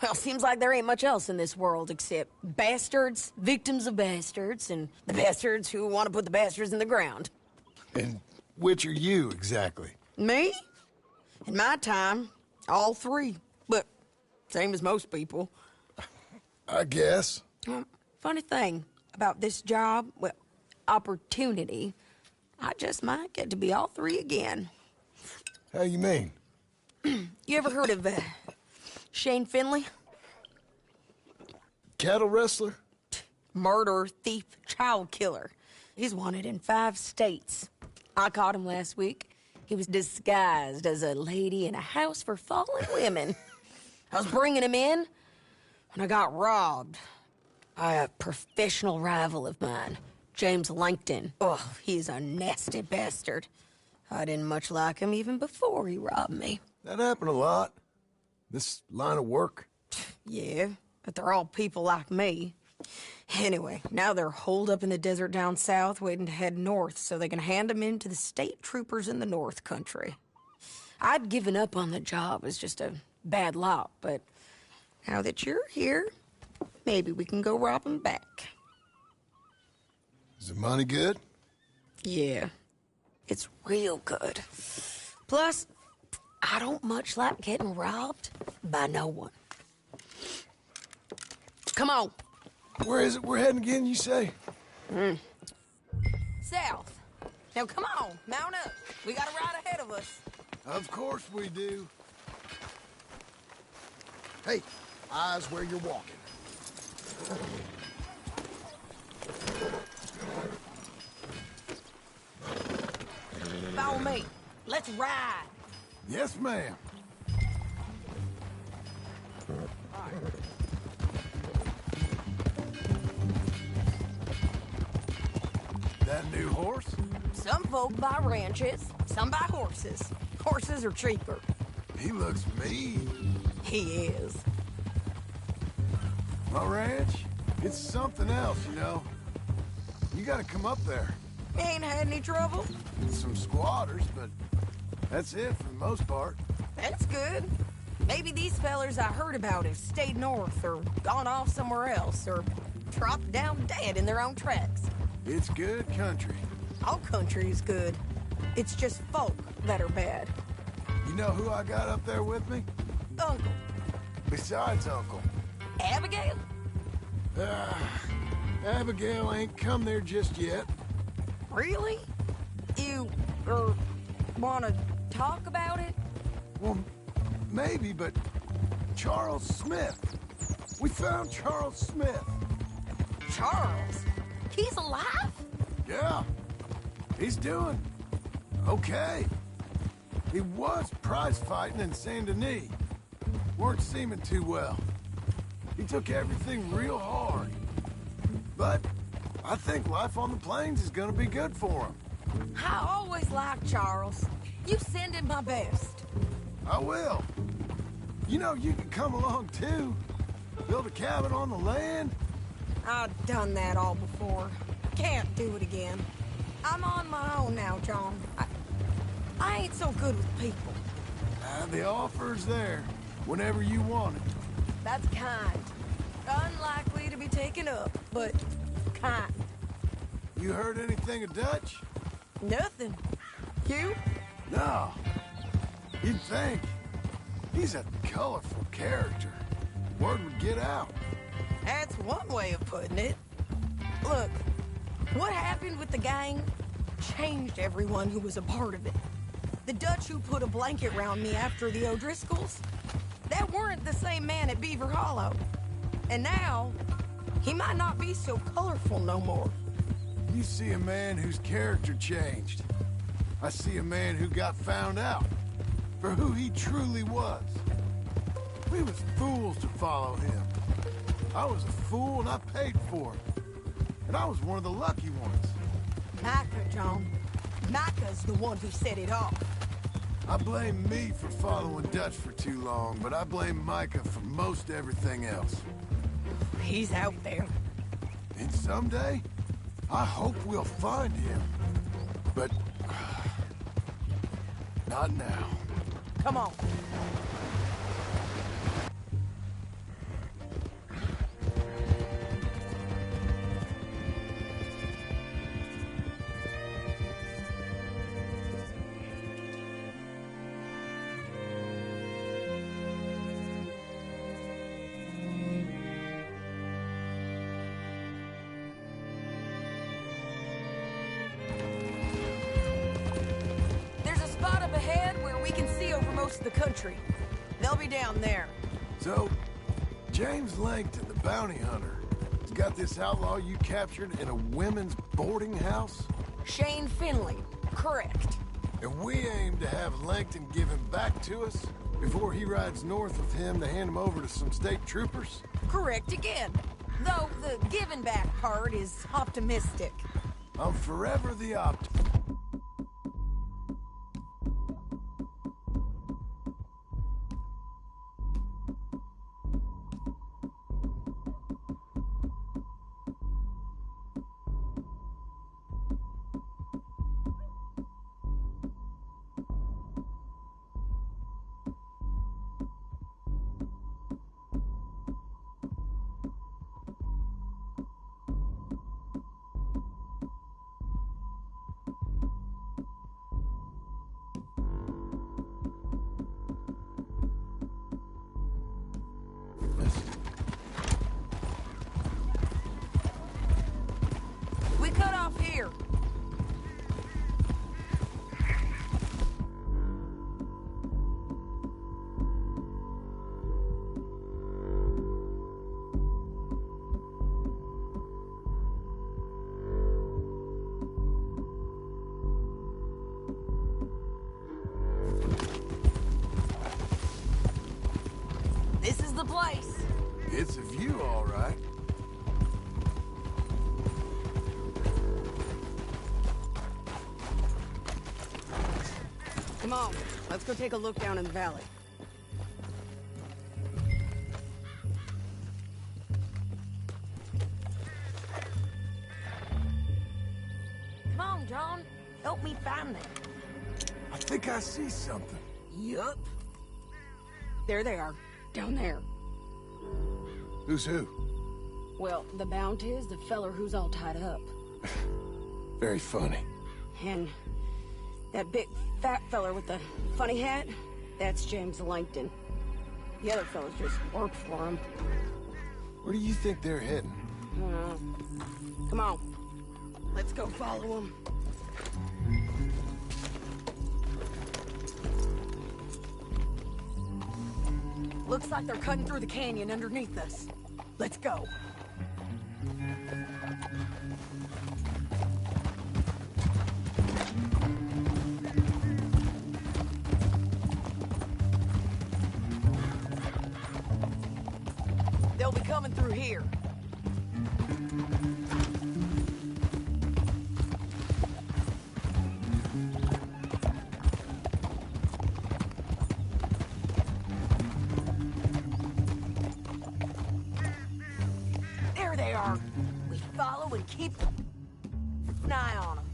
Well, seems like there ain't much else in this world except bastards, victims of bastards, and the bastards who want to put the bastards in the ground. And which are you, exactly? Me? In my time, all three. But same as most people. I guess. Funny thing about this job, well, opportunity, I just might get to be all three again. How you mean? You ever heard of Shane Finley? Cattle wrestler? Murderer, thief, child killer. He's wanted in 5 states. I caught him last week. He was disguised as a lady in a house for fallen women. I was bringing him in, and I got robbed by a professional rival of mine, James Langton. Oh, he's a nasty bastard. I didn't much like him even before he robbed me. That happened a lot. This line of work. Yeah, but they're all people like me. Anyway, now they're holed up in the desert down south, waiting to head north so they can hand them in to the state troopers in the north country. I'd given up on the job as just a bad lot, but now that you're here, maybe we can go rob them back. Is the money good? Yeah, it's real good. Plus, I don't much like getting robbed by no one. Come on. Where is it we're heading again, you say? South. Now come on, mount up. We got a ride ahead of us. Of course we do. Hey, eyes where you're walking. Follow me. Let's ride. Yes, ma'am. That new horse? Some folk buy ranches, some buy horses. Horses are cheaper. He looks mean. He is. My ranch? It's something else, you know. You gotta come up there. You ain't had any trouble? Some squatters, but that's it for the most part. That's good. Maybe these fellers I heard about have stayed north or gone off somewhere else or dropped down dead in their own tracks. It's good country. All country is good. It's just folk that are bad. You know who I got up there with me? Uncle. Besides Uncle. Abigail? Abigail ain't come there just yet. Really? You, wanna talk about it? Well, maybe, but Charles Smith. We found Charles Smith. Charles? He's alive? Yeah. He's doing okay. He was prize fighting in Saint Denis. Weren't seeming too well. He took everything real hard. But I think life on the plains is gonna be good for him. I always liked Charles. You send him my best. I will. You know, you can come along too. Build a cabin on the land. I've done that all before. Can't do it again. I'm on my own now, John. I ain't so good with people. The offer's there whenever you want it. That's kind. Unlikely to be taken up, but kind. You heard anything of Dutch? Nothing. You? No. You'd think. He's a colorful character. Word would get out. That's one way of putting it. Look, what happened with the gang changed everyone who was a part of it. The Dutch who put a blanket round me after the O'Driscolls, that weren't the same man at Beaver Hollow. And now, he might not be so colorful no more. You see a man whose character changed. I see a man who got found out for who he truly was. We was fools to follow him. I was a fool and I paid for it. And I was one of the lucky ones. Micah, John. Micah's the one who set it off. I blame me for following Dutch for too long, but I blame Micah for most everything else. He's out there. And someday, I hope we'll find him. But not now. Come on. most of the country. They'll be down there. So, James Langton, the bounty hunter, has got this outlaw you captured in a women's boarding house? Shane Finley, correct. And we aim to have Langton give him back to us before he rides north with him to hand him over to some state troopers? Correct again. Though the giving back part is optimistic. I'm forever the optimist. We cut off here. This is the place. It's a view, all right. Come on, let's go take a look down in the valley. Come on, John. Help me find them. I think I see something. Yup. There they are, down there. Who's who? Well, the bounty is the feller who's all tied up. Very funny. And that big fat feller with the funny hat, that's James Langton. The other fellas just work for him. Where do you think they're heading? Come on, let's go follow them. Looks like they're cutting through the canyon underneath us. Let's go. They'll be coming through here. There they are. We follow and keep an eye on them.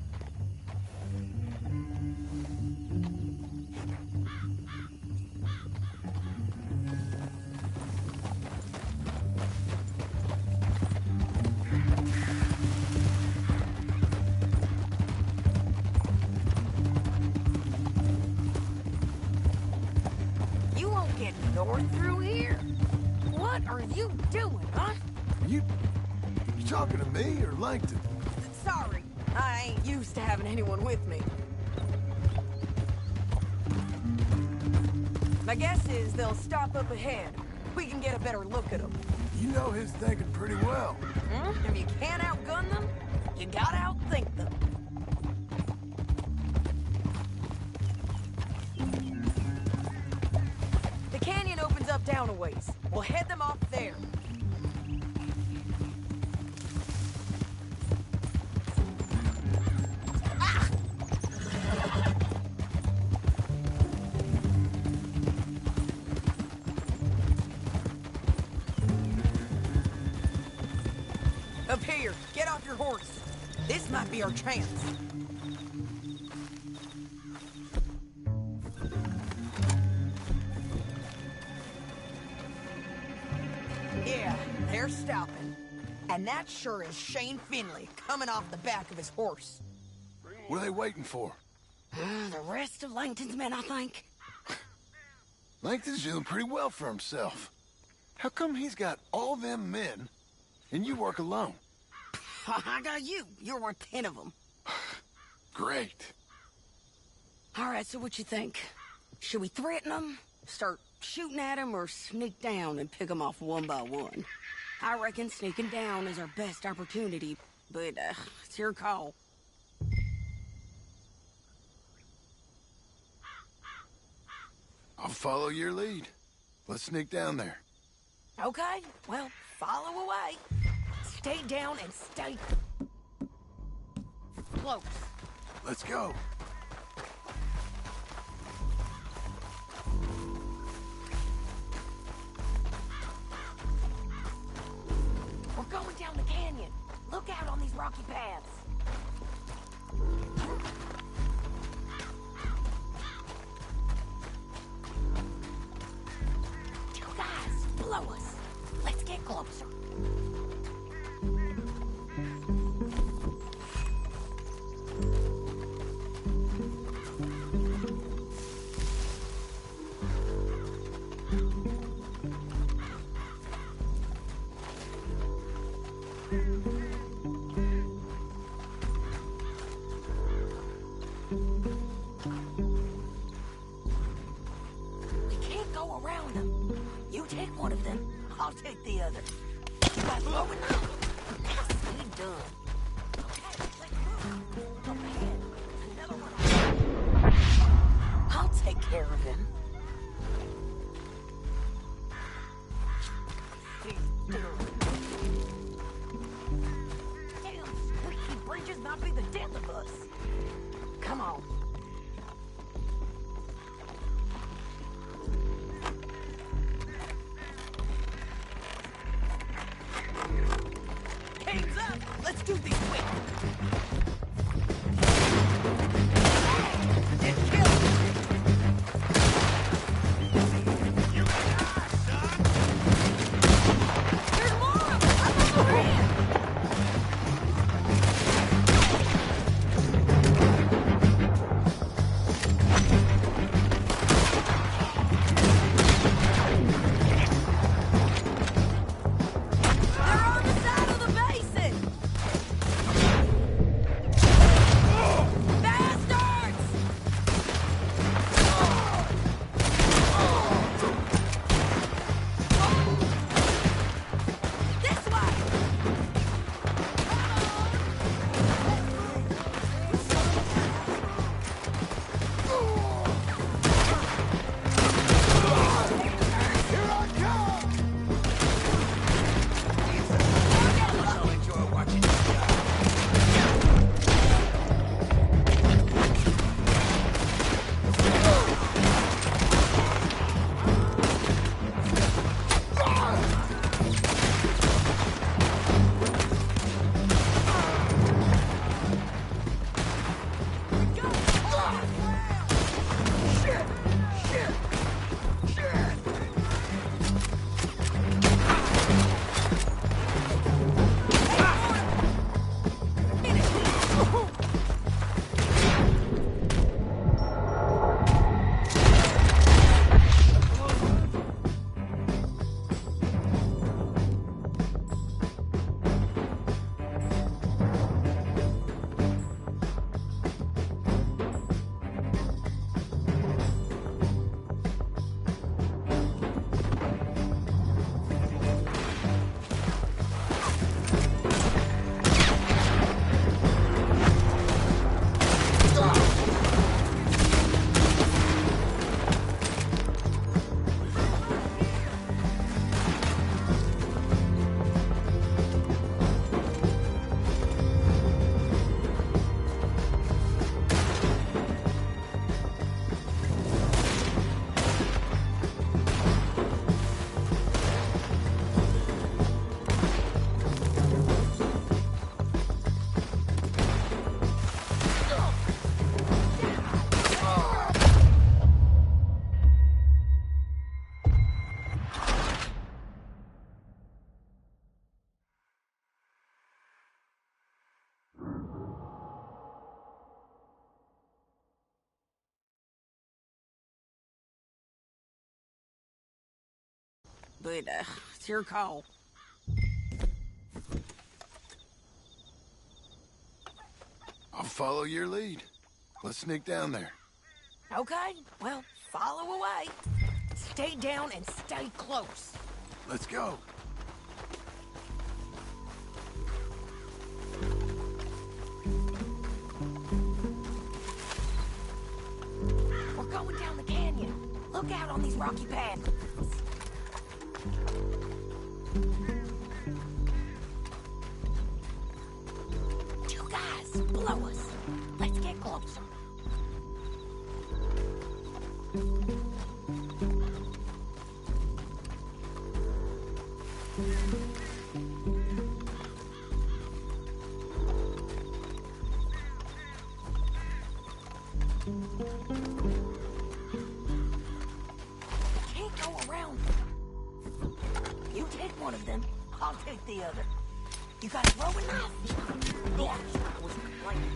You won't get north through here. What are you doing, huh? You talking to me or Langton? Sorry, I ain't used to having anyone with me. My guess is they'll stop up ahead. We can get a better look at them. You know his thinking pretty well. If you can't outgun them, you gotta outthink them. The canyon opens up down a ways. We'll head them off there. Up here, get off your horse. This might be our chance. Yeah, they're stopping. And that sure is Shane Finley coming off the back of his horse. What are they waiting for? The rest of Langton's men, I think. Langton's doing pretty well for himself. How come he's got all them men and you work alone? I got you. You're worth 10 of them. Great. All right, so what you think? Should we threaten them, start shooting at them, or sneak down and pick them off one by one? I reckon sneaking down is our best opportunity, but it's your call. I'll follow your lead. Let's sneak down there. Okay, well, follow away. Stay down and stay close. Let's go. We're going down the canyon. Look out on these rocky paths. You guys, blow us. Let's get closer. We can't go around them. You take one of them, I'll take the other. By blowing up. Nicely done. Okay, let's move. Up ahead. Another one. I'll take care of him. He's done. Damn, squeaky bridges might be the death of us. Come on. Game's up. Let's do this quick. It killed. You got eyes, son. There's more of them. I'm over here. They're on the side of the basin. Bastards! This way! Here I come! I'll enjoy watching you die. Shit! Shit! Shit! But it's your call. I'll follow your lead. Let's sneak down there. Okay, well, follow away. Stay down and stay close. Let's go. We're going down the canyon. Look out on these rocky paths. Two guys below us. Let's get closer. Can't go around them. You take one of them, I'll take the other. You got a throwing knife? Yeah, I was complaining.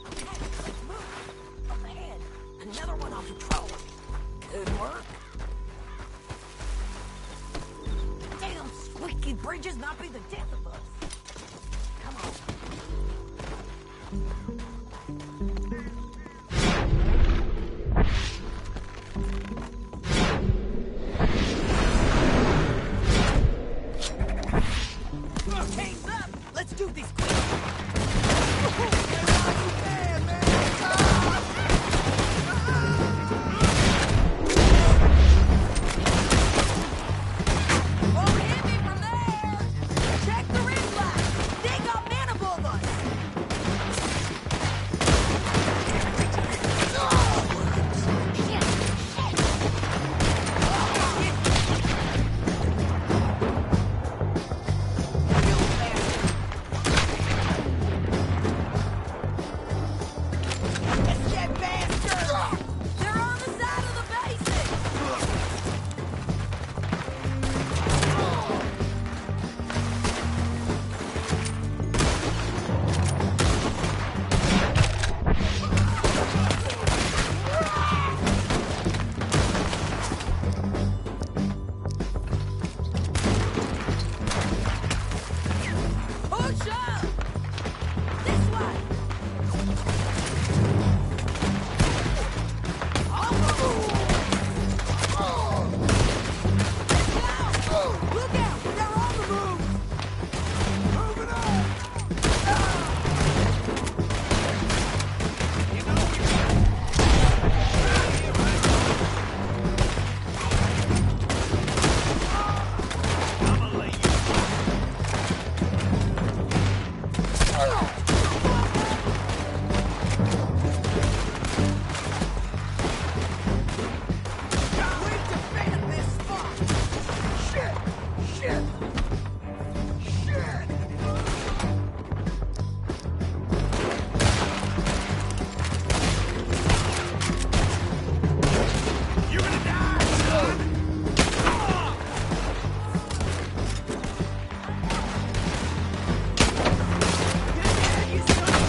Okay, let's move. Up ahead, another one on patrol. Good work. Damn squeaky bridges not be the death of us. Come on. Teams up! Let's do this quick! Won't hit me from there! Check the ring light! They got men above us! Shit! They're on the side of the basin! Push up! This way! Look out! They're on the move! Moving up! You know I'm gonna lay you. We defend this spot! Shit! Shit! Shit! You're gonna die, son! You son of a bitch!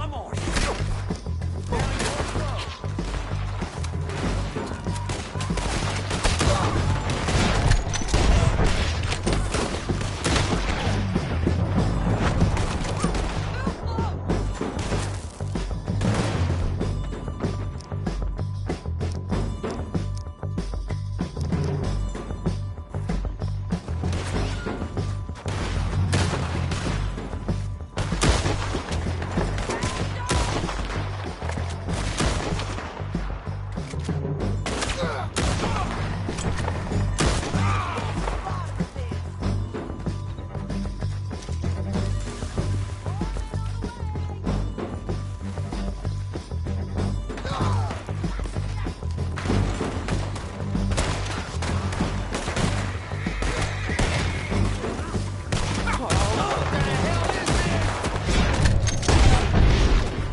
I'm on.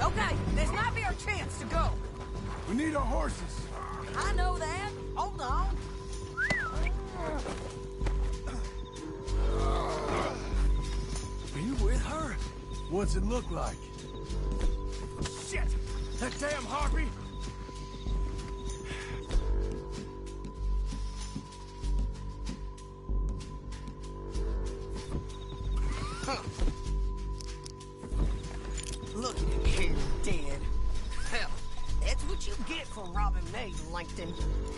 Okay, this might be our chance to go. We need our horses. I know that. Hold on. Are you with her? What's it look like? Shit! That damn harpy! Okay, Langton.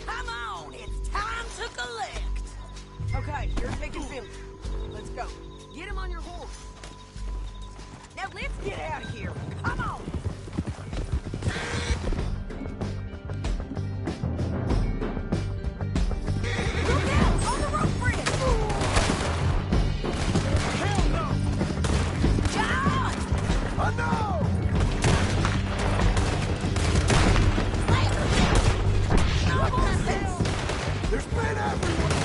Come on, it's time to collect. Okay, you're taking Philly. Let's go. Get him on your horse. Now let's get out of here. Come on. Look out! On the rope bridge! Hell no! John! I know! There's men everywhere!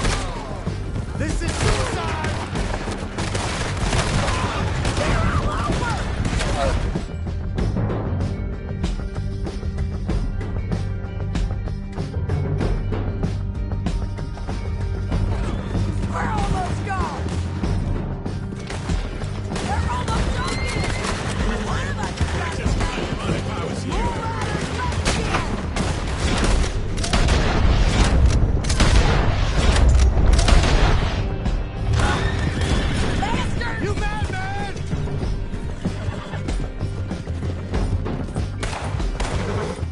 This is suicide! They're all over! We're almost gone! They're almost done in! One of us has got to stay! More riders coming in! Bastard! You madman!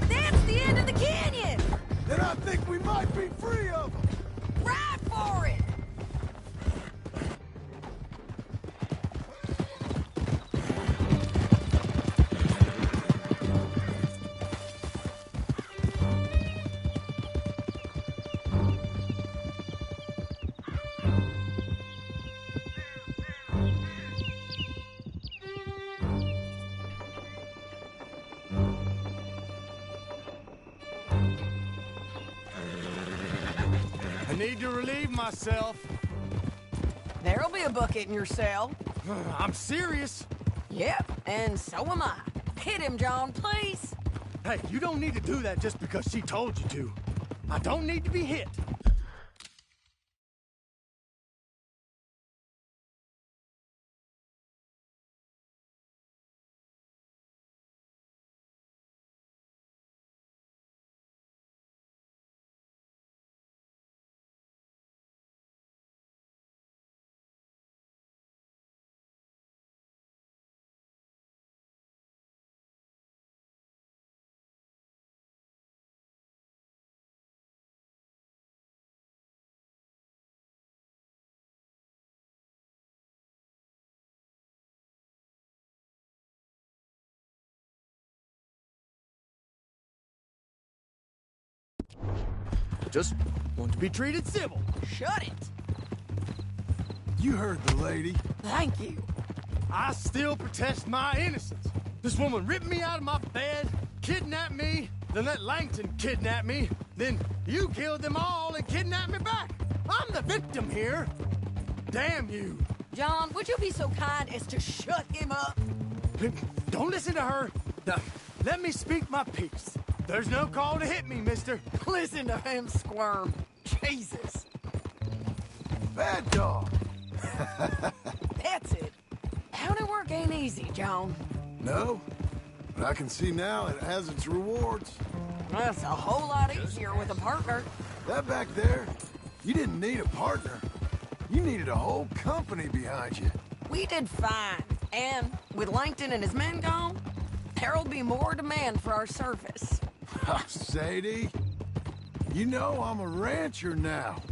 That's the end of the canyon! Then I think we might be free of them! Ride for it! I need to relieve myself. There'll be a bucket in your cell. I'm serious. Yep, and so am I. Hit him, John, please. Hey, you don't need to do that just because she told you to. I don't need to be hit. Just want to be treated civil. Shut it. You heard the lady. Thank you. I still protest my innocence. This woman ripped me out of my bed, kidnapped me, then let Langton kidnap me, then you killed them all and kidnapped me back. I'm the victim here. Damn you. John, would you be so kind as to shut him up? Don't listen to her. Now, let me speak my piece. There's no call to hit me, mister. Listen to him squirm. Jesus. Bad dog. That's it. County work ain't easy, John. No, but I can see now it has its rewards. That's a whole lot easier with a partner. That back there, you didn't need a partner. You needed a whole company behind you. We did fine. And with Langton and his men gone, there'll be more demand for our service. Sadie, you know I'm a rancher now.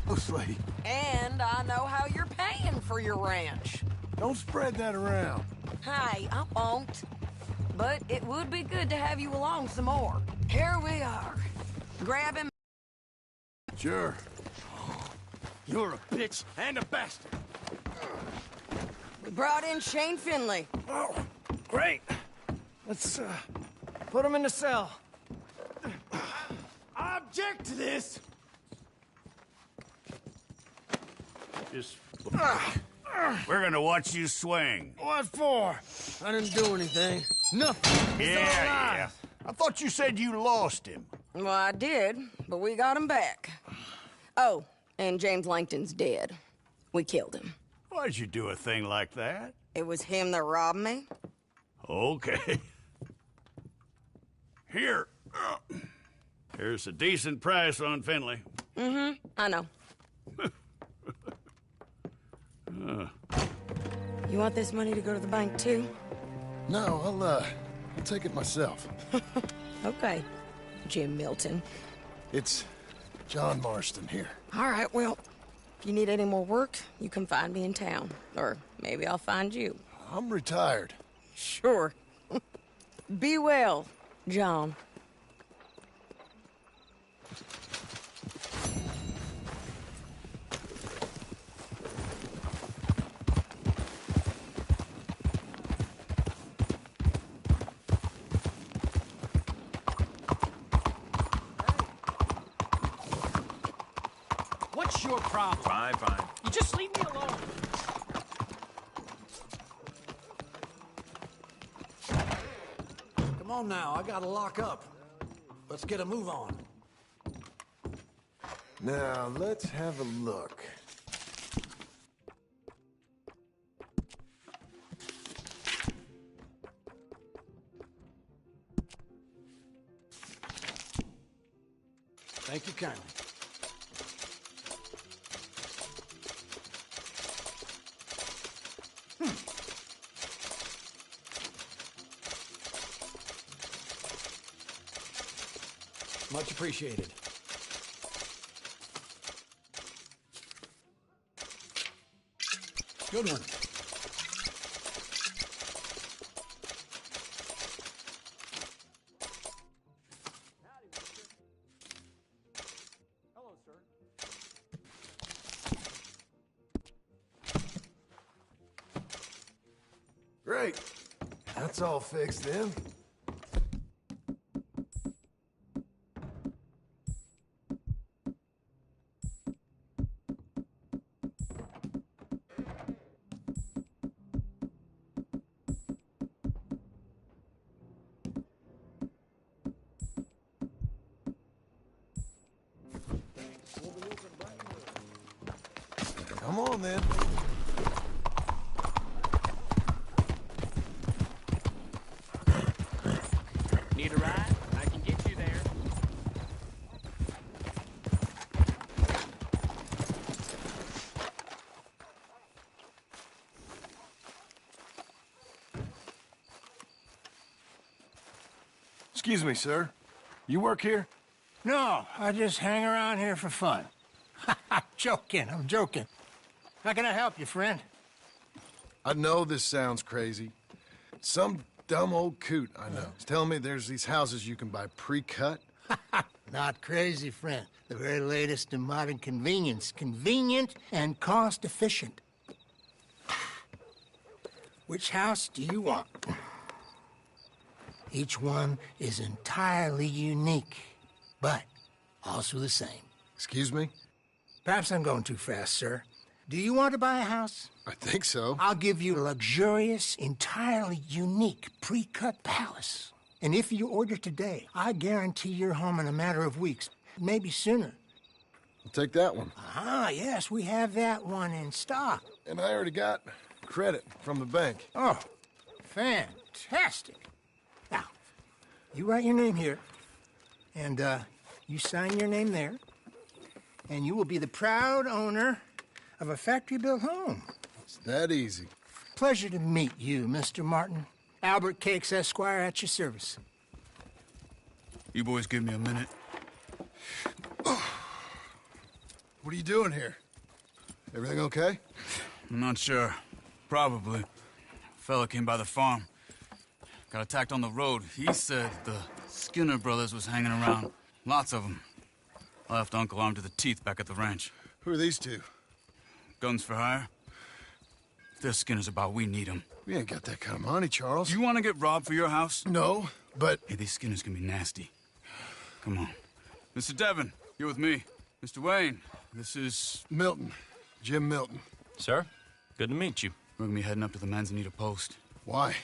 Mostly. And I know how you're paying for your ranch. Don't spread that around. Hey, I won't. But it would be good to have you along some more. Here we are. Grab him. Sure. You're a bitch and a bastard. We brought in Shane Finley. Oh, great. Let's, put him in the cell. I object to this! Just... We're gonna watch you swing. What for? I didn't do anything. Nothing. It's all lies. I thought you said you lost him. Well, I did, but we got him back. Oh, and James Langton's dead. We killed him. Why'd you do a thing like that? It was him that robbed me. Okay. Here. Here's a decent price on Finley. Mm-hmm, I know. You want this money to go to the bank, too? No, I'll take it myself. Okay, Jim Milton. It's John Marston here. All right, well, if you need any more work, you can find me in town. Or maybe I'll find you. I'm retired. Sure. Be well, John. What's your problem? Fine. You just leave me alone. Come on now, I gotta lock up. Let's get a move on. Now, let's have a look. Thank you kindly. Much appreciated. Good one. Hello, sir. Great. That's all fixed then. Come on, then. Need a ride? I can get you there. Excuse me, sir. You work here? No, I just hang around here for fun. I'm joking. How can I help you, friend? I know this sounds crazy. Some dumb old coot I know is telling me there's these houses you can buy pre-cut. Not crazy, friend. The very latest in modern convenience. Convenient and cost-efficient. Which house do you want? Each one is entirely unique, but also the same. Excuse me? Perhaps I'm going too fast, sir. Do you want to buy a house? I think so. I'll give you a luxurious, entirely unique pre-cut palace. And if you order today, I guarantee you're home in a matter of weeks, maybe sooner. I'll take that one. Ah, yes, we have that one in stock. And I already got credit from the bank. Oh, fantastic. Now, you write your name here, and you sign your name there, and you will be the proud owner of a factory-built home. It's that easy. Pleasure to meet you, Mr. Martin. Albert Cakes, Esquire, at your service. You boys give me a minute. What are you doing here? Everything okay? I'm not sure. Probably. Fella came by the farm. Got attacked on the road. He said the Skinner brothers was hanging around. Lots of them. Left Uncle armed to the teeth back at the ranch. Who are these two? Guns for hire. If there's Skinner's about, we need them. We ain't got that kind of money, Charles. You want to get robbed for your house? No, but... Hey, these Skinners can be nasty. Come on. Mr. Devon, you're with me. Mr. Wayne, this is... Milton. Jim Milton. Sir, good to meet you. We're gonna be heading up to the Manzanita post. Why?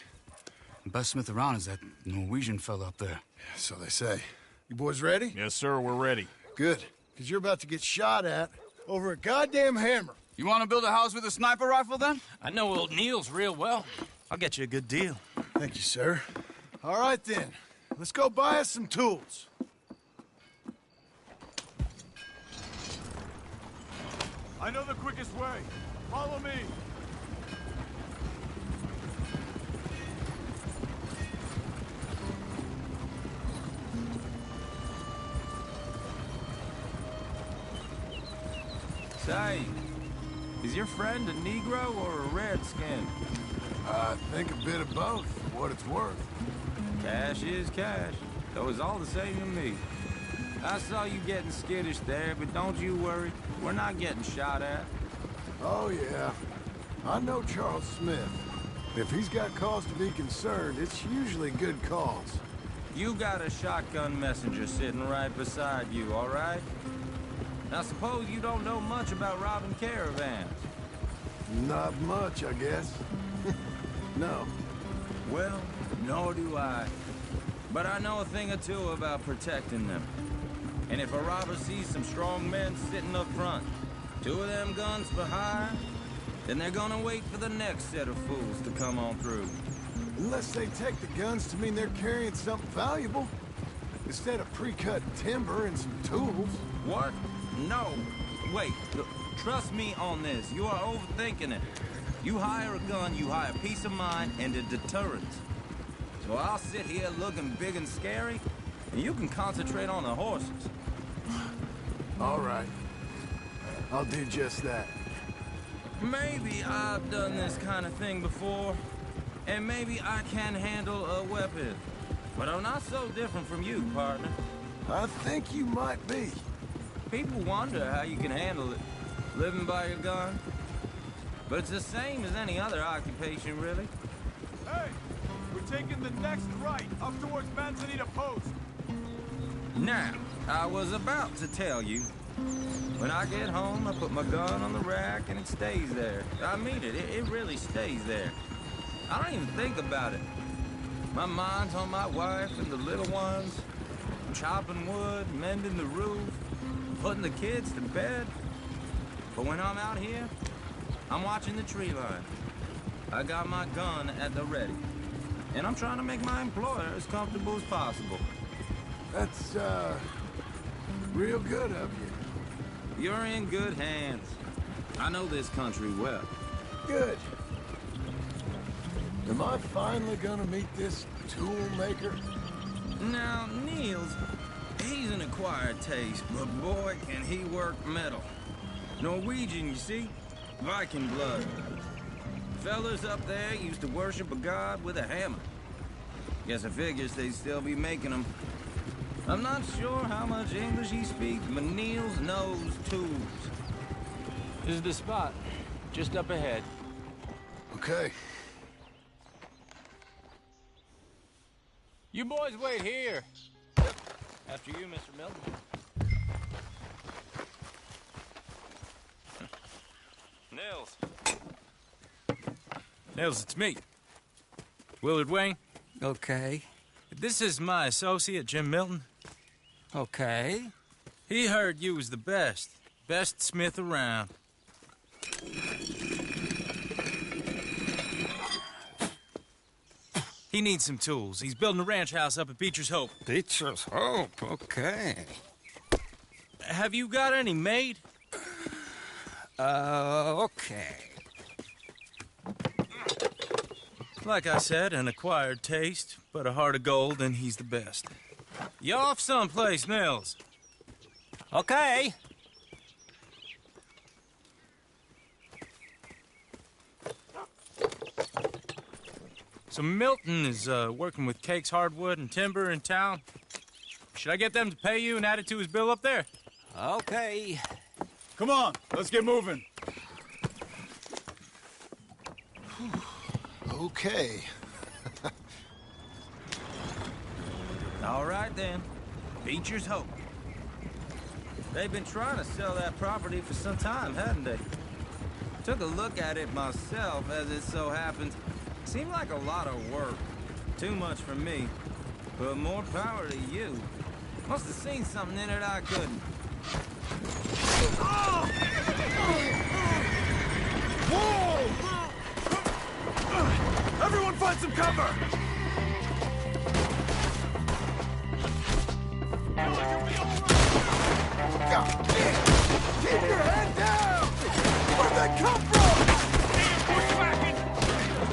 The best smith around is that Norwegian fella up there. Yeah, so they say. You boys ready? Yes, sir, we're ready. Good, because you're about to get shot at over a goddamn hammer. You want to build a house with a sniper rifle, then? I know old Neil's real well. I'll get you a good deal. Thank you, sir. All right, then. Let's go buy us some tools. I know the quickest way. Follow me. Say, is your friend a Negro or a Redskin? I think a bit of both, for what it's worth. Cash is cash, though it's all the same to me. I saw you getting skittish there, but don't you worry. We're not getting shot at. Oh, yeah. I know Charles Smith. If he's got cause to be concerned, it's usually good cause. You got a shotgun messenger sitting right beside you, all right? Now, suppose you don't know much about robbing caravans. Not much, I guess. No. Well, nor do I. But I know a thing or two about protecting them. And if a robber sees some strong men sitting up front, 2 of them guns behind, then they're gonna wait for the next set of fools to come on through. Unless they take the guns to mean they're carrying something valuable. Instead of pre-cut timber and some tools. What? No. Wait, look, trust me on this. You are overthinking it. You hire a gun, you hire peace of mind and a deterrence. So I'll sit here looking big and scary, and you can concentrate on the horses. All right. I'll do just that. Maybe I've done this kind of thing before, and maybe I can handle a weapon. But I'm not so different from you, partner. I think you might be. People wonder how you can handle it, living by your gun. But it's the same as any other occupation, really. Hey, we're taking the next right, up towards Manzanita Post. Now, I was about to tell you. When I get home, I put my gun on the rack and it stays there. I mean it, it really stays there. I don't even think about it. My mind's on my wife and the little ones. I'm chopping wood, mending the roof, putting the kids to bed. But when I'm out here, I'm watching the tree line. I got my gun at the ready. And I'm trying to make my employer as comfortable as possible. That's, real good of you. You're in good hands. I know this country well. Good. Am I finally gonna meet this tool maker? Now, Niels, he's an acquired taste, but boy, can he work metal. Norwegian, you see? Viking blood. Fellas up there used to worship a god with a hammer. Guess I figures they'd still be making them. I'm not sure how much English he speaks, but Niels knows tools. This is the spot, just up ahead. Okay. You boys wait here. After you, Mr. Milton. Nils. Nils, it's me. Willard Wayne. Okay. This is my associate, Jim Milton. Okay. He heard you was the best. Best smith around. He needs some tools. He's building a ranch house up at Beecher's Hope. Beecher's Hope, okay. Have you got any made? Okay. Like I said, an acquired taste, but a heart of gold, and he's the best. You off someplace, Nils? Okay. So Milton is working with Cake's Hardwood and Timber in town. Should I get them to pay you and add it to his bill up there? Okay. Come on, let's get moving. Okay. All right, then. Beecher's hope. They've been trying to sell that property for some time, hadn't they? Took a look at it myself, as it so happens. Seemed like a lot of work. Too much for me. But more power to you. Must have seen something in it I couldn't. Whoa! Everyone find some cover! God damn! Keep your head down! Where'd they come from? Bushwhacking!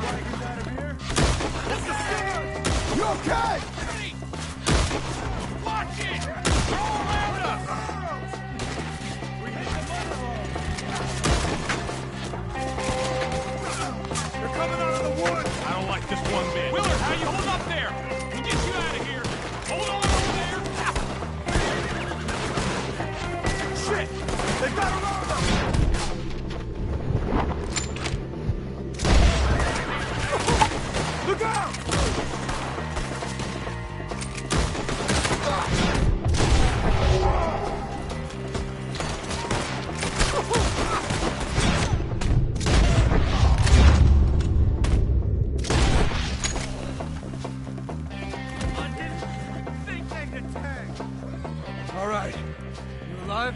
Get out of here! What's the score? You okay? Watch it! All around us! We hit the mother hole! They're coming out of the woods! I don't like this one bit. Willard, how you hold up there? We'll get you out of here! Hold on over there! Shit! They've got around us! Look out! All right. You alive?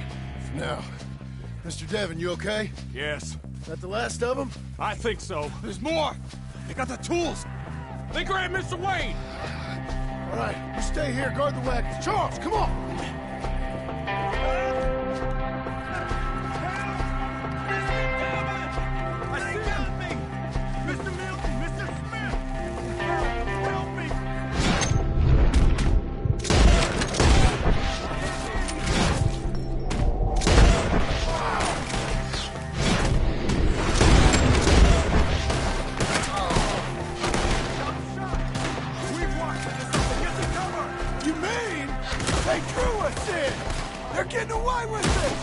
No. Mr. Devon, you okay? Yes, Is that the last of them? I think so. There's more! They got the tools! They grabbed Mr. Wayne! All right, you stay here, guard the wagons. Charles, come on! I see me! Mr. Milton, Mr. Smith! Help me! We've watched this! Get the cover! You mean they drew us in? They're getting away with it!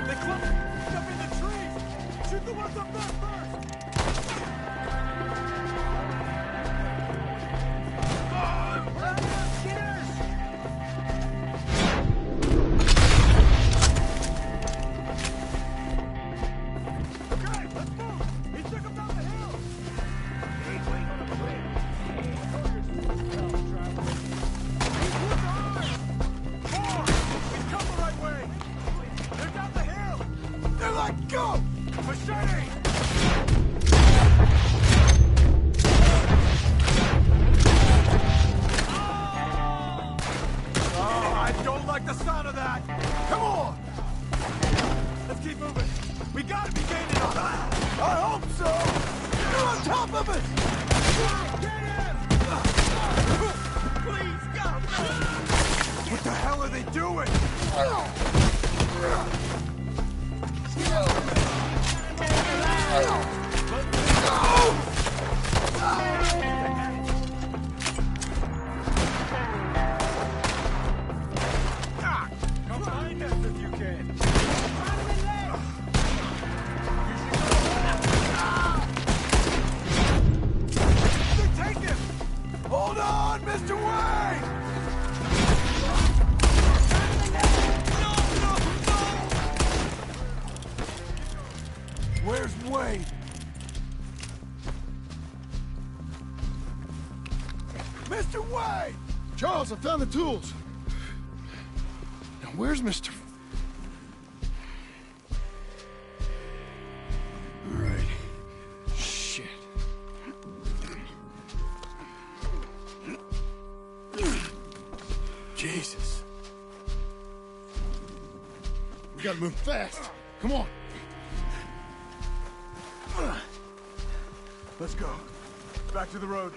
They clumped up in the trees! Shoot the ones up there first! Okay, let's move! He took him down the hill! He's waiting on the bridge! More! He's come the right way! They're down the hill! They're like, go! Machete! Oh, I don't like the sound of that! Come on! Let's keep moving! We gotta be gaining on that! I hope so! You're on top of us! Get him! Please, God, no! What the hell are they doing? Come behind us if you can! They take him! Hold on, Mr. Wayne! Where's Wayne? Mr. Wayne! Charles, I found the tools. Now, where's Mr. All right. Shit. Jesus. We gotta move fast. Come on. Let's go. Back to the road.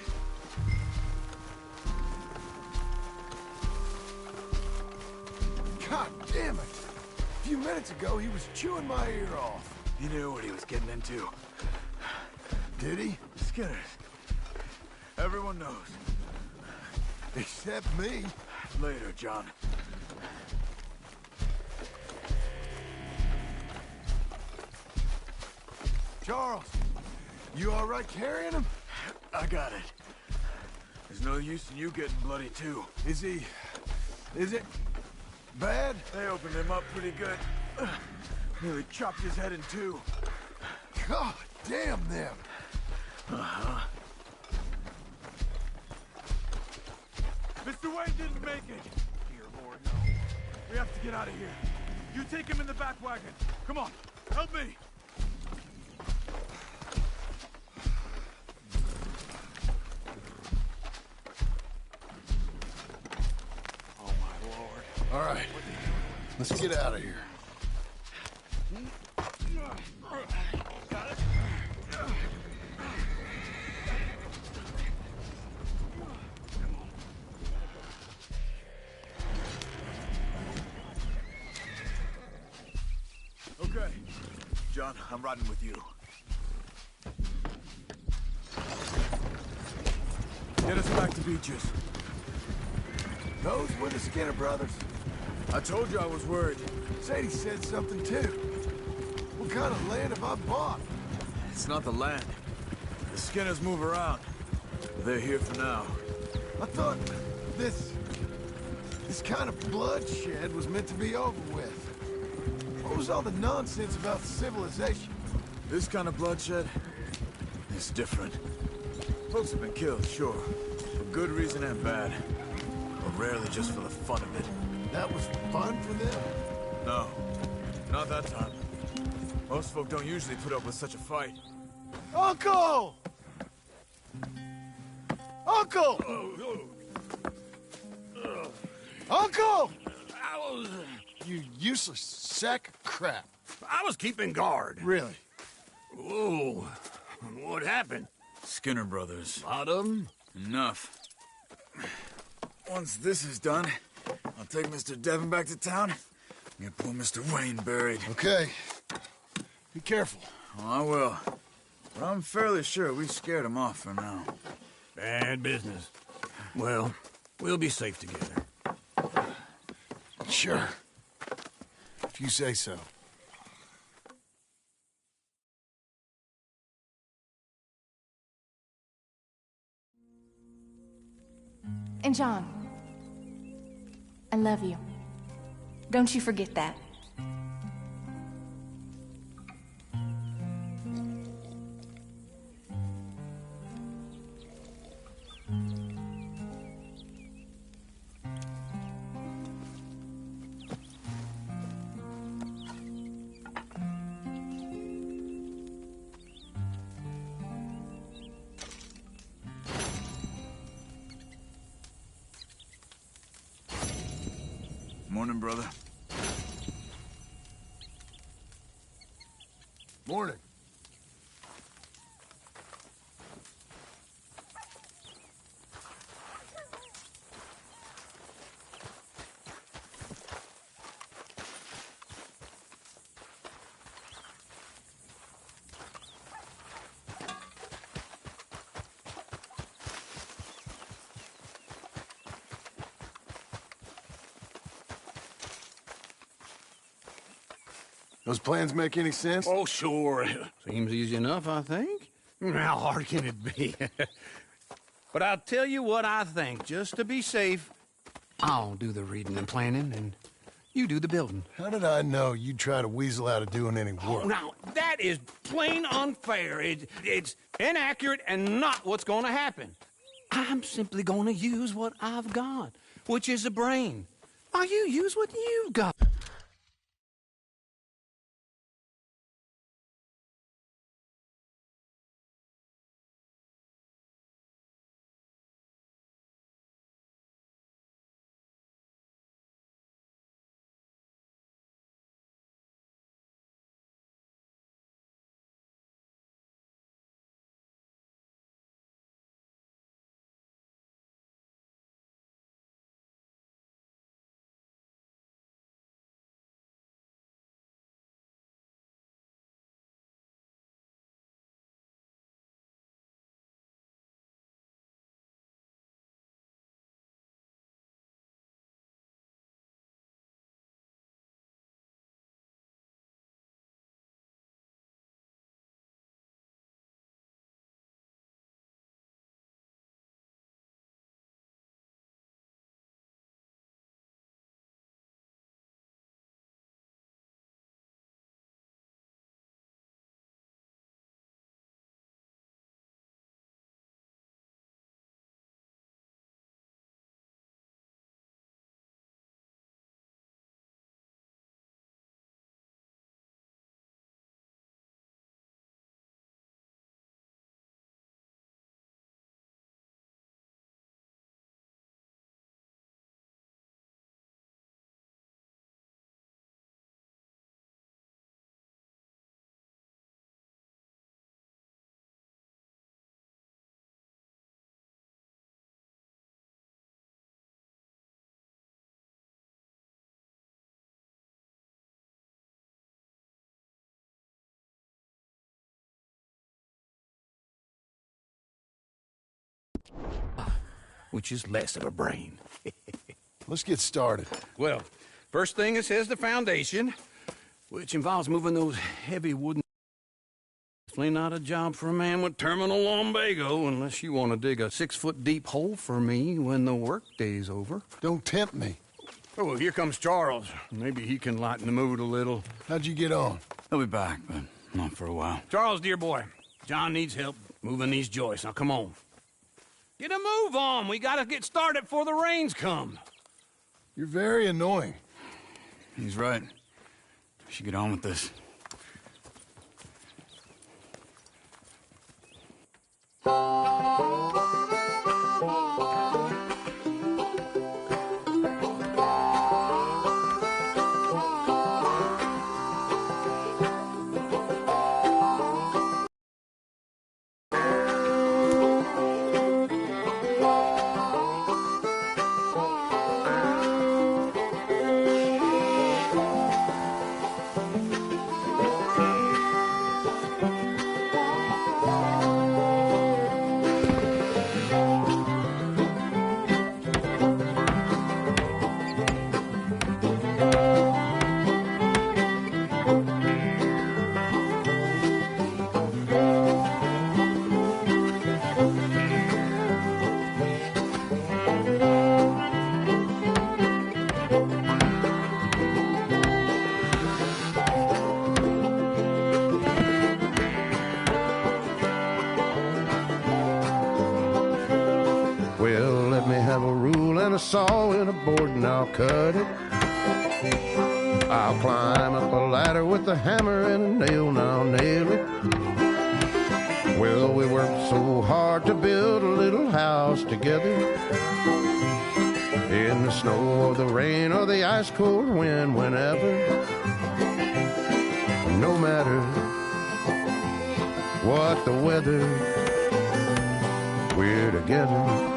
God damn it! A few minutes ago, he was chewing my ear off. He knew what he was getting into. Did he? Skinners. Everyone knows. Except me. Later, John. Charles, you all right carrying him? I got it. There's no use in you getting bloody, too. Is it bad? They opened him up pretty good. Nearly chopped his head in two. God damn them. Uh-huh. Mr. Wayne didn't make it. Dear Lord, no. We have to get out of here. You take him in the back wagon. Come on, help me. Oh, my Lord. All right, let's get out of here. Got it. Okay. John, I'm riding with you. Get us back to Beaches. Those were the Skinner brothers. I told you I was worried. Sadie said something too. What kind of land have I bought? It's not the land. The Skinners move around. They're here for now. I thought this kind of bloodshed was meant to be over with. What was all the nonsense about civilization? This kind of bloodshed is different. Folks have been killed, sure. For good reason and bad. But rarely just for the fun of it. That was fun for them? No. Not that time. Most folk don't usually put up with such a fight. Uncle! Uncle! Uncle! You useless sack of crap. I was keeping guard. Really? Whoa. What happened? Skinner brothers. A lot of them? Enough. Once this is done, I'll take Mr. Devon back to town and get poor Mr. Wayne buried. Okay. Be careful. Oh, I will. But I'm fairly sure we scared him off for now. Bad business. Well, we'll be safe together. Sure. If you say so. And John, I love you. Don't you forget that. Morning, brother. Morning. Those plans make any sense? Oh, sure. Seems easy enough, I think. How hard can it be? But I'll tell you what I think. Just to be safe, I'll do the reading and planning, and you do the building. How did I know you'd try to weasel out of doing any work? Oh, now, that is plain unfair. It's inaccurate and not what's going to happen. I'm simply going to use what I've got, which is a brain. Now, you use what you've got. which is less of a brain. Let's get started. Well, first thing it says the foundation, which involves moving those heavy wooden... Definitely not a job for a man with terminal lumbago, unless you want to dig a 6-foot deep hole for me when the workday's over. Don't tempt me. Oh, well, here comes Charles. Maybe he can lighten the mood a little. How'd you get on? He'll be back, but not for a while. Charles, dear boy, John needs help moving these joists. Now, come on. Get a move on. We gotta get started before the rains come. You're very annoying. He's right. We should get on with this. Well, let me have a rule and a saw and a board and I'll cut it. I'll climb up a ladder with a hammer and a nail and I'll nail it. Well, we worked so hard to build a little house together. In the snow or the rain or the ice cold wind, whenever. No matter what the weather, we're together.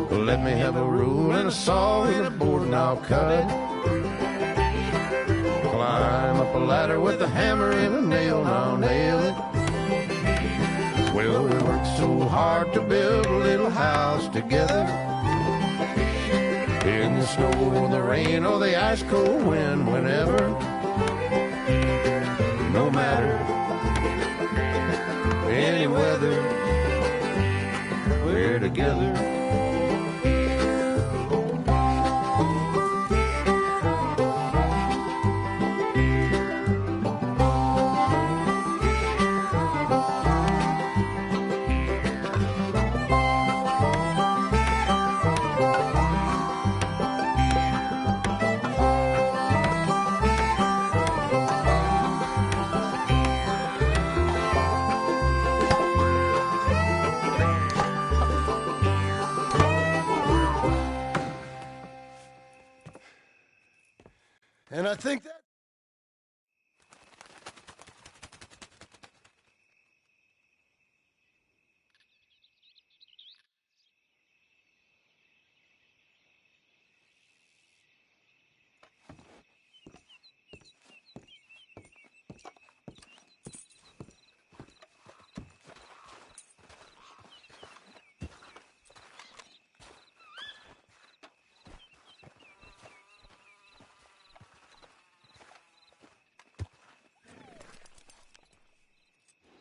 Let me have a rule and a saw and a board and I'll cut it. Climb up a ladder with a hammer and a nail and I'll nail it. Well, we worked so hard to build a little house together. In the snow or the rain or the ice cold wind, whenever. No matter any weather, we're together. And I think that...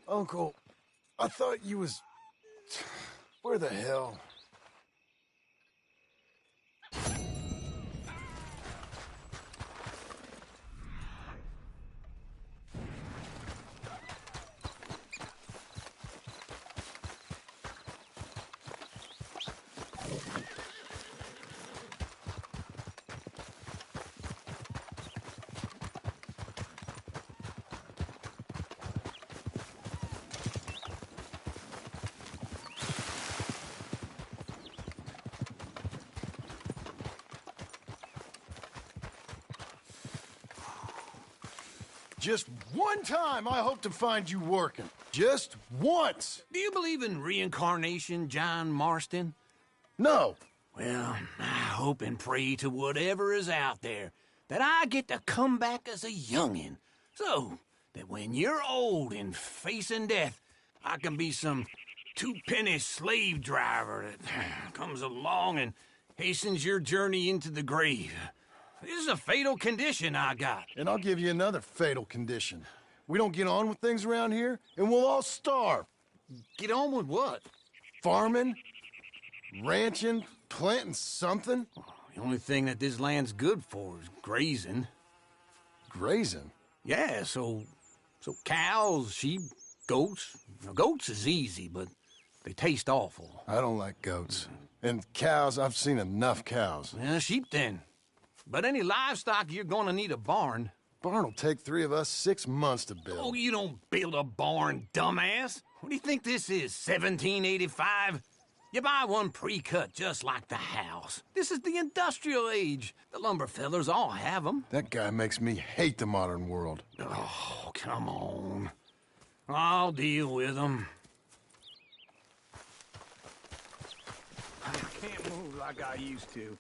Uncle, I thought you was... Where the hell? Just one time I hope to find you working. Just once. Do you believe in reincarnation, John Marston? No. Well, I hope and pray to whatever is out there that I get to come back as a youngin', so that when you're old and facing death, I can be some two-penny slave driver that comes along and hastens your journey into the grave. This is a fatal condition I got. And I'll give you another fatal condition. We don't get on with things around here, and we'll all starve. Get on with what? Farming, ranching, planting something. The only thing that this land's good for is grazing. Grazing? Yeah, so cows, sheep, goats. Now, goats is easy, but they taste awful. I don't like goats. And cows, I've seen enough cows. Yeah, sheep then. But any livestock, you're gonna need a barn. Barn will take 3 of us 6 months to build. Oh, you don't build a barn, dumbass. What do you think this is, 1785? You buy one pre-cut just like the house. This is the industrial age. The lumber fellers all have them. That guy makes me hate the modern world. Oh, come on. I'll deal with them. I can't move like I used to.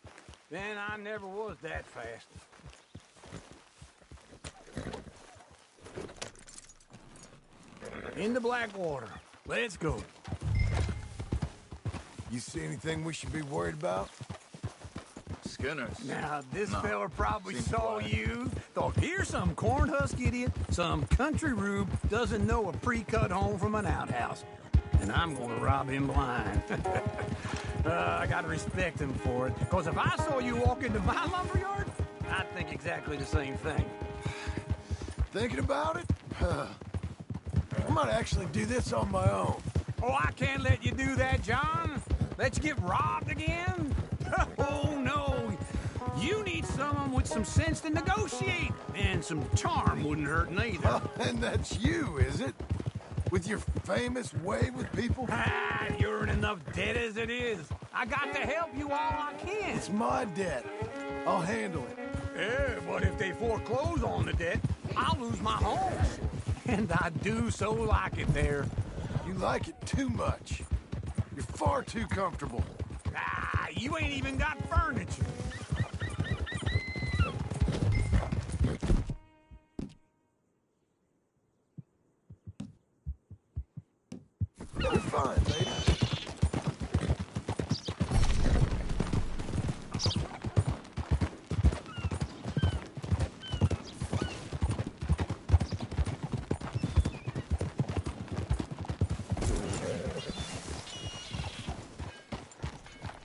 Then I never was that fast. Into Blackwater. Let's go. You see anything we should be worried about? Skinners. Now, this No. fella probably Seems saw quiet. you, thought, here's some cornhusk idiot, some country rube doesn't know a pre-cut home from an outhouse. And I'm gonna rob him blind. I gotta respect him for it, because if I saw you walk into my lumberyard, I'd think exactly the same thing. Thinking about it? I might actually do this on my own. Oh, I can't let you do that, John. Let you get robbed again? Oh, no. You need someone with some sense to negotiate. And some charm wouldn't hurt neither. And that's you, is it? With your famous way with people? Ah, you're in enough debt as it is. I got to help you all I can. It's my debt. I'll handle it. Yeah, but if they foreclose on the debt, I'll lose my home. And I do so like it there. You like it too much. You're far too comfortable. Ah, you ain't even got furniture. You're fine, lady.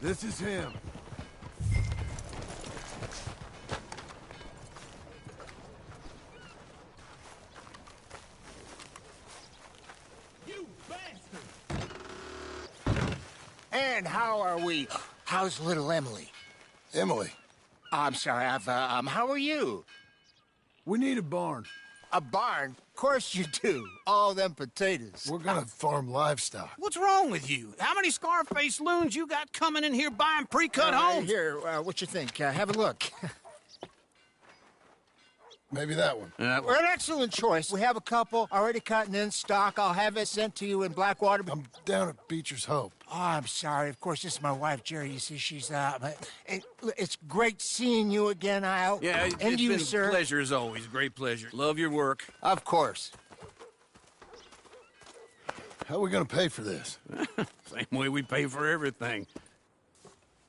This is him. You bastard! And how are we? How's little Emily? Emily, I'm sorry, how are you? we need a barn. A barn? Of course you do. All them potatoes. We're gonna farm livestock. What's wrong with you? How many Scarface loons you got coming in here buying pre-cut homes? Here, what you think? Have a look. Maybe that one. We're an excellent choice. We have a couple already cut and in stock. I'll have it sent to you in Blackwater. I'm down at Beecher's Hope. Oh, I'm sorry. Of course, this is my wife, Jerry. You see, she's but it's great seeing you again, Al. Yeah, and it's you, been sir. a pleasure as always. Great pleasure. Love your work. Of course. How are we gonna pay for this? Same way we pay for everything.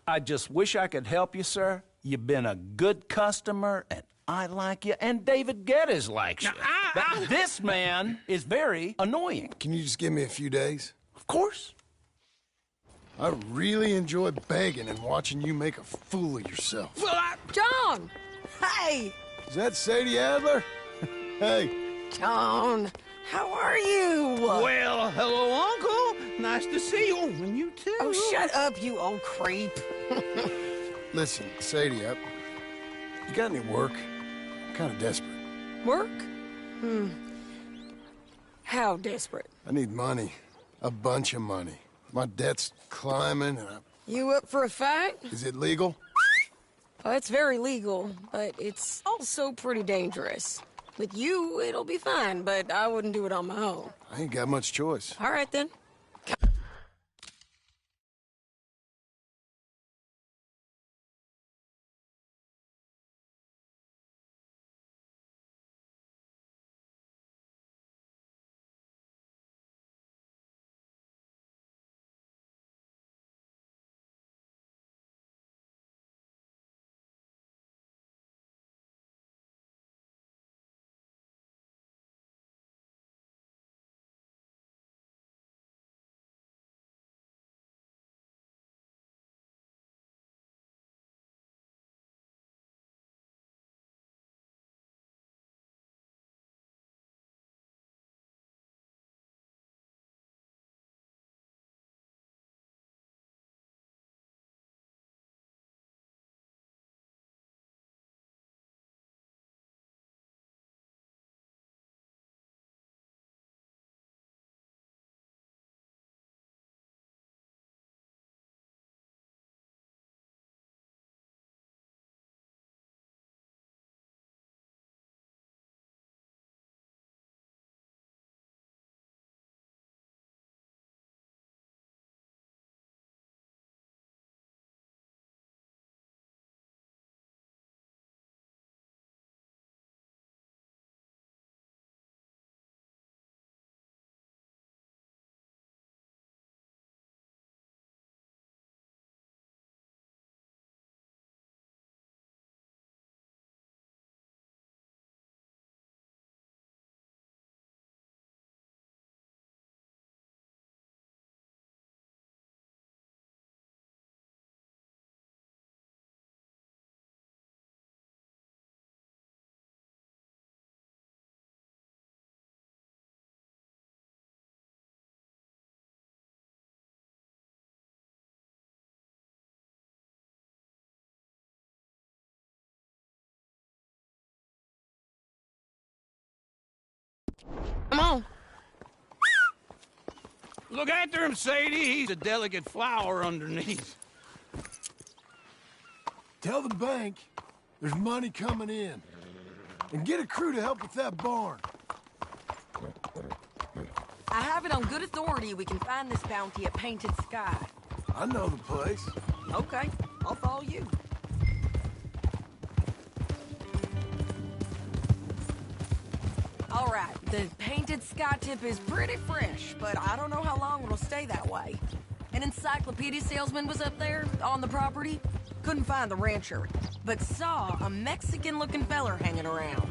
I just wish I could help you, sir. You've been a good customer, and I like you, and David Geddes likes you. Now, This man is very annoying. Can you just give me a few days? Of course. I really enjoy begging and watching you make a fool of yourself. Well, John! Hey! Is that Sadie Adler? Hey. John, how are you? Well, hello, Uncle. Nice to see you. And you too. Oh, shut up, you old creep. Listen, Sadie, you got any work? I'm kind of desperate. Work? How desperate? I need money. A bunch of money. My debt's climbing, and You up for a fight? Is it legal? Well, it's very legal, but it's also pretty dangerous. With you, it'll be fine, but I wouldn't do it on my own. I ain't got much choice. All right, then. Come on. Look after him, Sadie. He's a delicate flower underneath. Tell the bank there's money coming in. And get a crew to help with that barn. I have it on good authority we can find this bounty at Painted Sky. I know the place. Okay, I'll follow you. All right, the Painted Sky tip is pretty fresh, but I don't know how long it'll stay that way. An encyclopedia salesman was up there on the property. Couldn't find the rancher, but saw a Mexican-looking feller hanging around.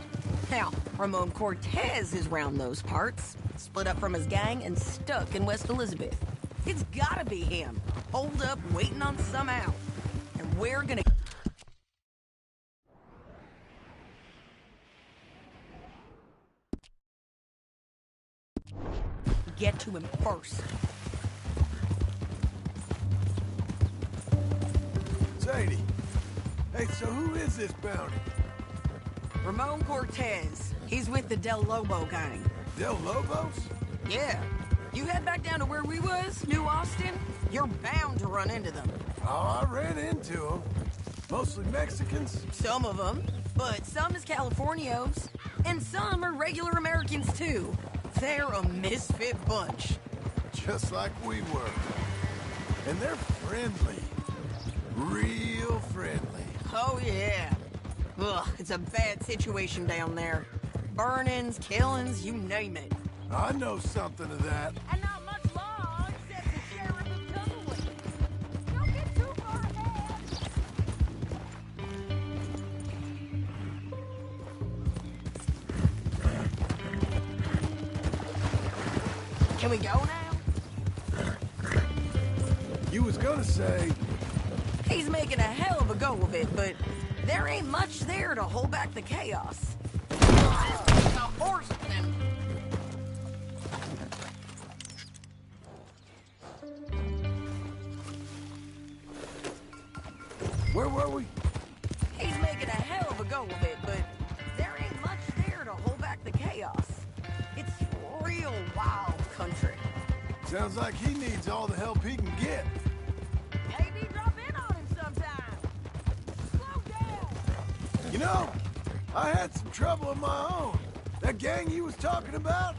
Now, Ramon Cortez is round those parts, split up from his gang and stuck in West Elizabeth. It's gotta be him, holed up waiting on some out. And we're gonna... get to him first. Sadie. Hey, so who is this bounty? Ramon Cortez. He's with the Del Lobo gang. Del Lobos? Yeah. You head back down to where we was, New Austin, you're bound to run into them. Oh, I ran into them. Mostly Mexicans? Some of them, but some is Californios. And some are regular Americans, too. They're a misfit bunch. Just like we were. And they're friendly. Real friendly. Oh, yeah. Ugh, it's a bad situation down there. Burnings, killings, you name it. I know something of that. And not much law, except the sheriff of Tumbleweed. Don't get too far ahead. Can we go now? You was gonna say... He's making a hell of a go of it, but there ain't much there to hold back the chaos. The horseman! Where were we? He's making a hell of a go of it, but there ain't much there to hold back the chaos. It's real wild country. Sounds like he needs all the help he can get. Maybe drop in on him sometime. Slow down. You know, I had some trouble of my own. That gang you was talking about?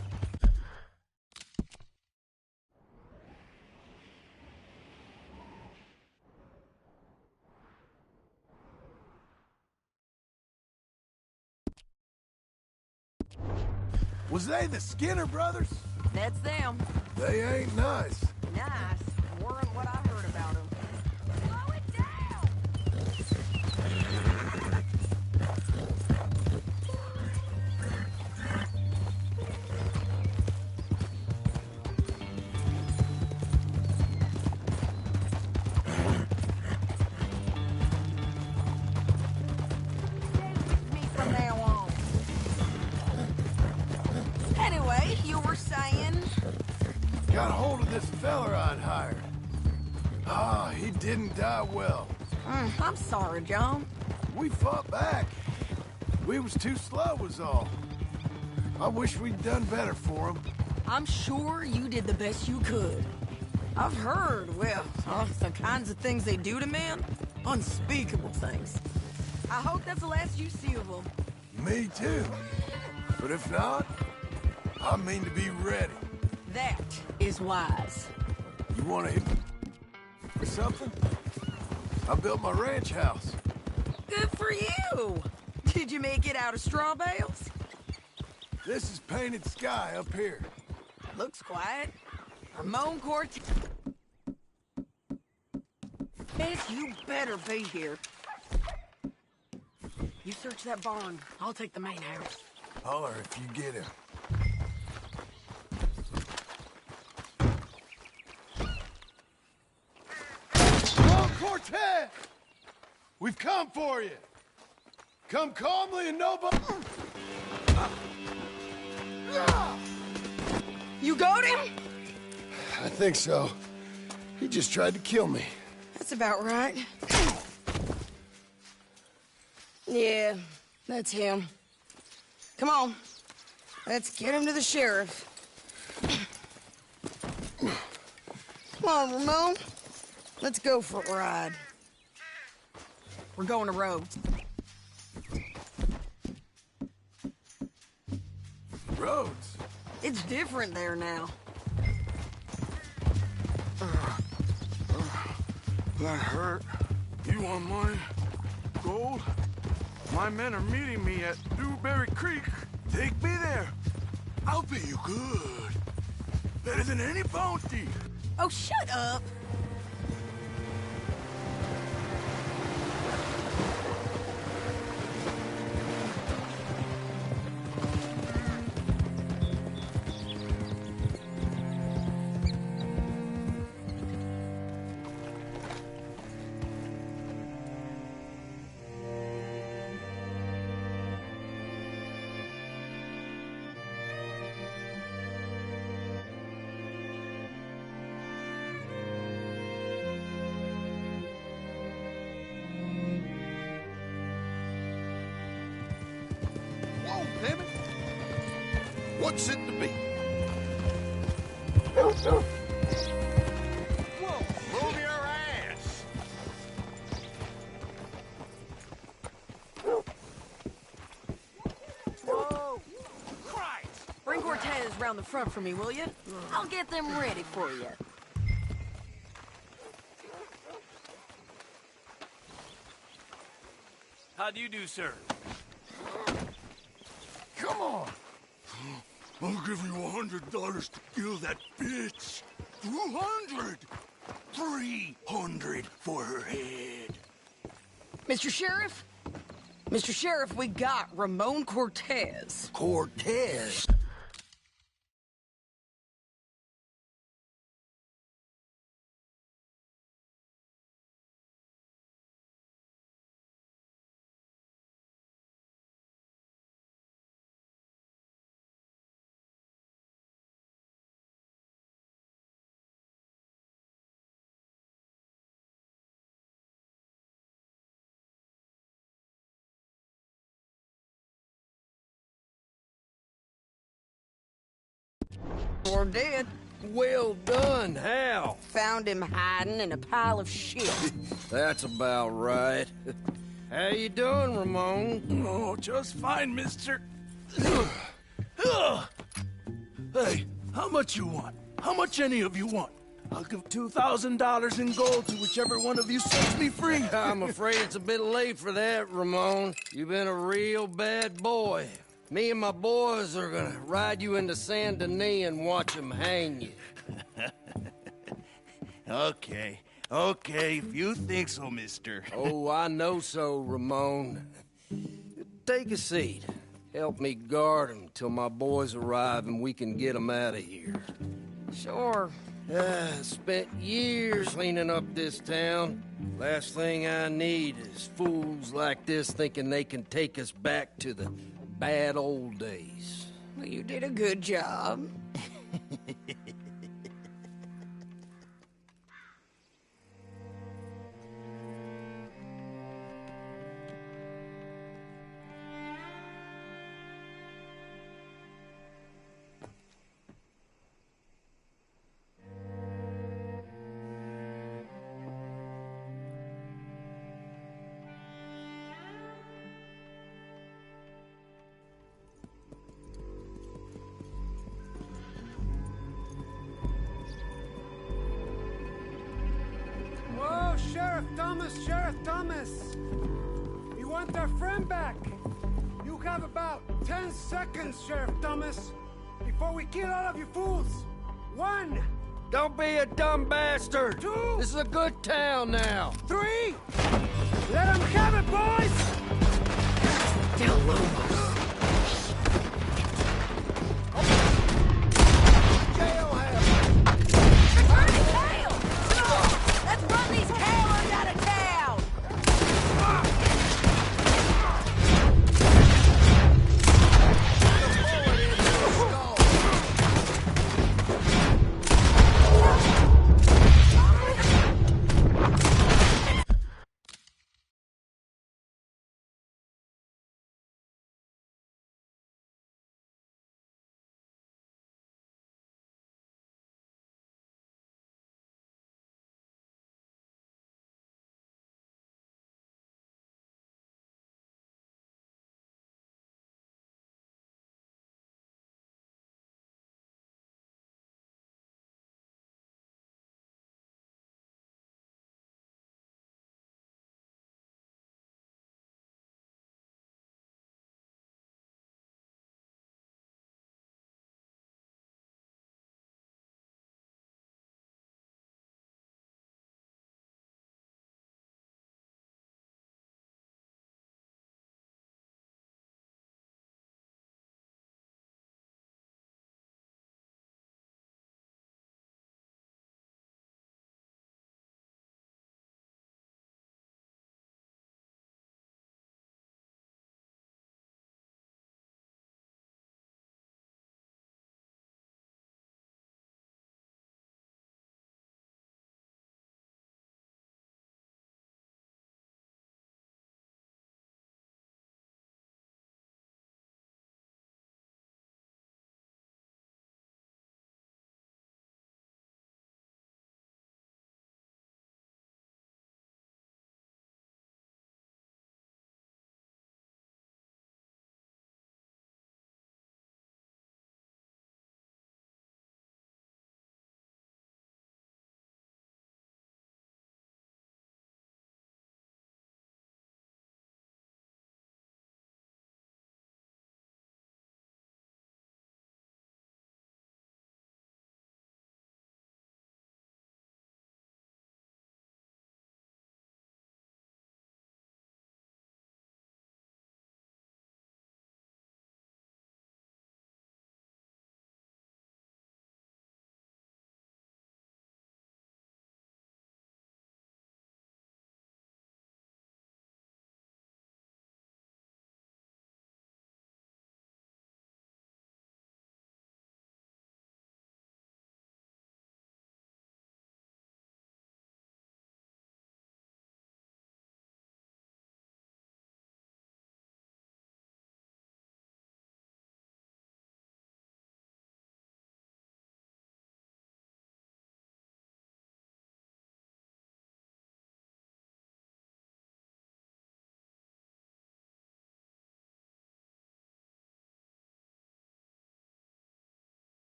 Was they the Skinner brothers? That's them. They ain't nice. Nice. Weren't what I heard about them. Slow it down! Me from now on. Anyway, you were saying? Got hold of this fella I'd hired. Ah, he didn't die well. I'm sorry, John. We fought back. We was too slow was all. I wish we'd done better for him. I'm sure you did the best you could. I've heard, well, the kinds of things they do to men. Unspeakable things. I hope that's the last you see of them. Me too. But if not, I mean to be ready. That is wise. You want to hit me for something? I built my ranch house. Good for you! Did you make it out of straw bales? This is painted sky up here. Looks quiet. Ramon Cortez. You better be here. You search that barn. I'll take the main house. Holler if you get him. Ramon Cortez! We've come for you. Come calmly and nobody... You got him? I think so. He just tried to kill me. That's about right. Yeah, that's him. Come on. Let's get him to the sheriff. Come on, Ramon. Let's go for a ride. We're going to Rhodes. Rhodes? It's different there now. That hurt. You want money? Gold? My men are meeting me at Dewberry Creek. Take me there. I'll pay you good. Better than any bounty. Oh, shut up. Whoa, damn it! What's it to be? Whoa, move your ass! Whoa! Christ! Bring Cortez round the front for me, will you? I'll get them ready for you. How do you do, sir? Come on. I'll give you $100 to kill that bitch. 200. 300 for her head. Mr. Sheriff? Mr. Sheriff, we got Ramon Cortez. Cortez? Or dead. Well done, Hal. Found him hiding in a pile of shit. That's about right. How you doing, Ramon? Oh, just fine, mister. Hey, how much you want? How much any of you want? I'll give $2,000 in gold to whichever one of you sets me free. I'm afraid it's a bit late for that, Ramon. You've been a real bad boy. Me and my boys are gonna ride you into Saint Denis and watch them hang you. Okay, if you think so, mister. Oh, I know so, Ramon. Take a seat. Help me guard them till my boys arrive and we can get them out of here. Sure. Spent years cleaning up this town. Last thing I need is fools like this thinking they can take us back to the bad old days. Well, you did a good job. Whoa, Sheriff Thomas! We want our friend back! You have about 10 seconds, Sheriff Thomas, before we kill all of you fools! 1! Don't be a dumb bastard! 2! This is a good town now! 3! Let them have it, boys! Del Lobo.